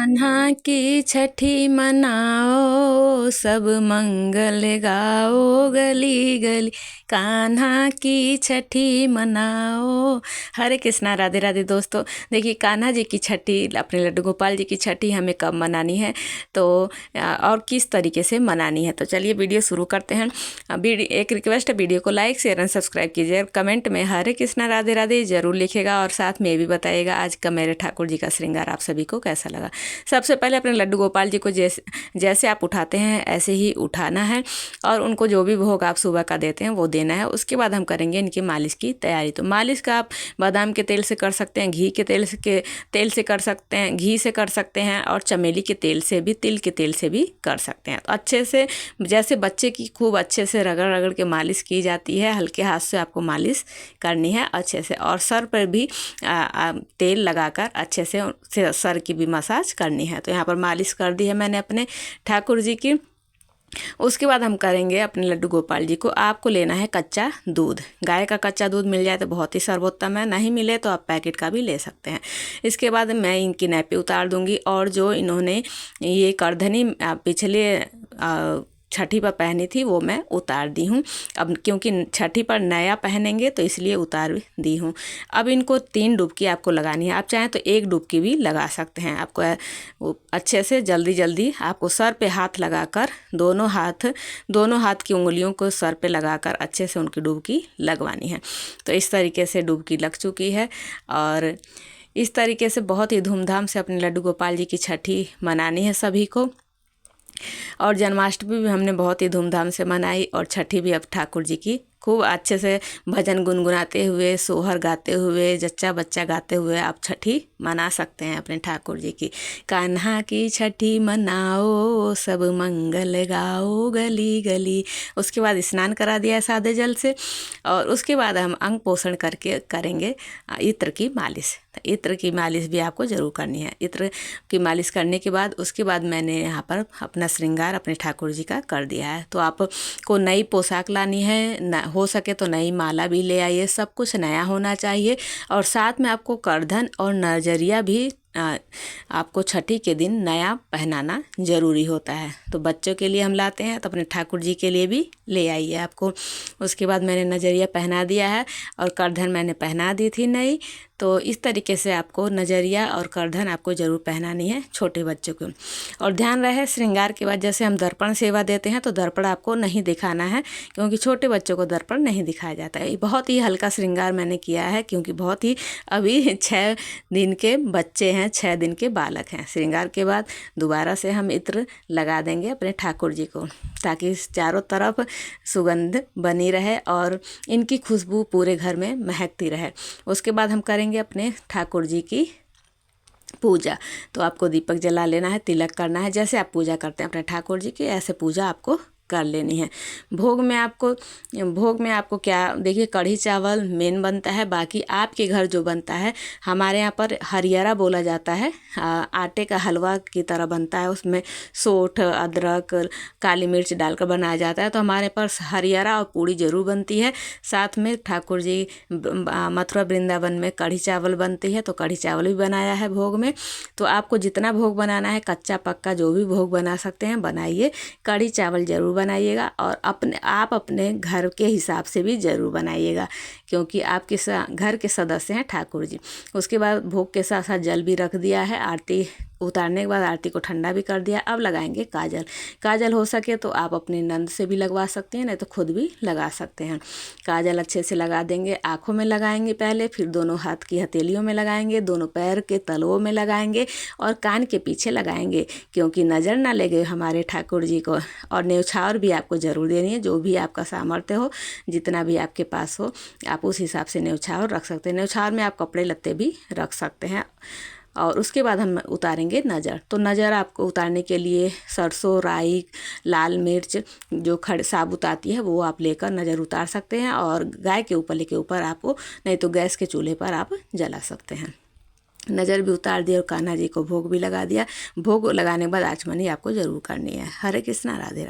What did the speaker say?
कान्हा की छठी मनाओ, सब मंगल गाओ गली गली, कान्हा की छठी मनाओ। हरे कृष्णा, राधे राधे दोस्तों। देखिए कान्हा जी की छठी, अपने लड्डू गोपाल जी की छठी हमें कब मनानी है तो और किस तरीके से मनानी है, तो चलिए वीडियो शुरू करते हैं। एक रिक्वेस्ट है, वीडियो को लाइक शेयर एंड सब्सक्राइब कीजिए। कमेंट में हरे कृष्णा राधे राधे ज़रूर लिखेगा और साथ में ये भी बताइएगा आज का मेरे ठाकुर जी का श्रृंगार आप सभी को कैसा लगा। सबसे पहले अपने लड्डू गोपाल जी को जैसे आप उठाते हैं ऐसे ही उठाना है और उनको जो भी भोग आप सुबह का देते हैं वो देना है। उसके बाद हम करेंगे इनकी मालिश की तैयारी। तो मालिश का आप बादाम के तेल से कर सकते हैं, घी के तेल से कर सकते हैं, घी से कर सकते हैं और चमेली के तेल से भी, तिल के तेल से भी कर सकते हैं। तो अच्छे से जैसे बच्चे की खूब अच्छे से रगड़ रगड़ के मालिश की जाती है, हल्के हाथ से आपको मालिश करनी है अच्छे से। और सर पर भी तेल लगाकर अच्छे से सर की भी मसाज करनी है। तो यहाँ पर मालिश कर दी है मैंने अपने ठाकुर जी की। उसके बाद हम करेंगे अपने लड्डू गोपाल जी को। आपको लेना है कच्चा दूध, गाय का कच्चा दूध मिल जाए तो बहुत ही सर्वोत्तम है, नहीं मिले तो आप पैकेट का भी ले सकते हैं। इसके बाद मैं इनकी नैपी उतार दूंगी और जो इन्होंने ये करधनी पिछले छठी पर पहनी थी वो मैं उतार दी हूँ। अब क्योंकि छठी पर नया पहनेंगे तो इसलिए उतार दी हूँ। अब इनको 3 डुबकी आपको लगानी है। आप चाहें तो 1 डुबकी भी लगा सकते हैं। आपको अच्छे से जल्दी आपको सर पे हाथ लगाकर दोनों हाथ की उंगलियों को सर पे लगाकर अच्छे से उनकी डुबकी लगवानी है। तो इस तरीके से डुबकी लग चुकी है और इस तरीके से बहुत ही धूमधाम से अपने लड्डू गोपाल जी की छठी मनानी है सभी को। और जन्माष्टमी भी हमने बहुत ही धूमधाम से मनाई और छठी भी अब ठाकुर जी की खूब अच्छे से भजन गुनगुनाते हुए, सोहर गाते हुए, जच्चा बच्चा गाते हुए आप छठी मना सकते हैं अपने ठाकुर जी की। कान्हा की छठी मनाओ, सब मंगल गाओ गली गली। उसके बाद स्नान करा दिया सादे जल से और उसके बाद हम अंग पोषण करके करेंगे इत्र की मालिश। इत्र की मालिश भी आपको ज़रूर करनी है। इत्र की मालिश करने के बाद उसके बाद मैंने यहाँ पर अपना श्रृंगार अपने ठाकुर जी का कर दिया है। तो आपको नई पोशाक लानी है, हो सके तो नई माला भी ले आइए, सब कुछ नया होना चाहिए। और साथ में आपको करधन और नजरिया भी आपको छठी के दिन नया पहनाना ज़रूरी होता है। तो बच्चों के लिए हम लाते हैं तो अपने ठाकुर जी के लिए भी ले आइए आपको। उसके बाद मैंने नजरिया पहना दिया है और करधन मैंने पहना दी थी नई। तो इस तरीके से आपको नजरिया और करधन आपको ज़रूर पहनानी है छोटे बच्चों को। और ध्यान रहे श्रृंगार के बाद जैसे हम दर्पण सेवा देते हैं तो दर्पण आपको नहीं दिखाना है, क्योंकि छोटे बच्चों को दर्पण नहीं दिखाया जाता है। बहुत ही हल्का श्रृंगार मैंने किया है क्योंकि बहुत ही अभी 6 दिन के बच्चे हैं, 6 दिन के बालक हैं। श्रृंगार के बाद दोबारा से हम इत्र लगा देंगे अपने ठाकुर जी को ताकि चारों तरफ सुगंध बनी रहे और इनकी खुशबू पूरे घर में महकती रहे। उसके बाद हम करेंगे अपने ठाकुर जी की पूजा। तो आपको दीपक जला लेना है, तिलक करना है। जैसे आप पूजा करते हैं अपने ठाकुर जी की ऐसे पूजा आपको कर लेनी है। भोग में आपको क्या, देखिए कढ़ी चावल मेन बनता है, बाकी आपके घर जो बनता है, हमारे यहाँ पर हरियरा बोला जाता है, आटे का हलवा की तरह बनता है। उसमें सोंठ, अदरक, काली मिर्च डालकर बनाया जाता है। तो हमारे पास हरियरा और पूड़ी ज़रूर बनती है। साथ में ठाकुर जी मथुरा वृंदावन में कढ़ी चावल बनती है तो कढ़ी चावल भी बनाया है भोग में। तो आपको जितना भोग बनाना है, कच्चा पक्का जो भी भोग बना सकते हैं बनाइए। कढ़ी चावल ज़रूर बनाइएगा और आप अपने घर के हिसाब से भी ज़रूर बनाइएगा क्योंकि आपके घर के सदस्य हैं ठाकुर जी। उसके बाद भोग के साथ साथ जल भी रख दिया है। आरती उतारने के बाद आरती को ठंडा भी कर दिया। अब लगाएंगे काजल हो सके तो आप अपने नंद से भी लगवा सकते हैं, नहीं तो खुद भी लगा सकते हैं। काजल अच्छे से लगा देंगे, आँखों में लगाएंगे पहले, फिर दोनों हाथ की हथेलियों में लगाएंगे, दोनों पैर के तलवों में लगाएंगे और कान के पीछे लगाएंगे क्योंकि नज़र ना लगे हमारे ठाकुर जी को। और न्यौछावर भी आपको ज़रूर देनी है, जो भी आपका सामर्थ्य हो, जितना भी आपके पास हो आप उस हिसाब से न्यौछावर रख सकते हैं। न्यौछावर में आप कपड़े लत्ते भी रख सकते हैं। और उसके बाद हम उतारेंगे नज़र। तो नज़र आपको उतारने के लिए सरसों, राई, लाल मिर्च जो साबुत आती है वो आप लेकर नज़र उतार सकते हैं और गाय के ऊपर के ऊपर आपको, नहीं तो गैस के चूल्हे पर आप जला सकते हैं। नज़र भी उतार दी और कान्हा जी को भोग भी लगा दिया। भोग लगाने के बाद आचमनी आपको ज़रूर करनी है। हरे कृष्णा, राधे राधे।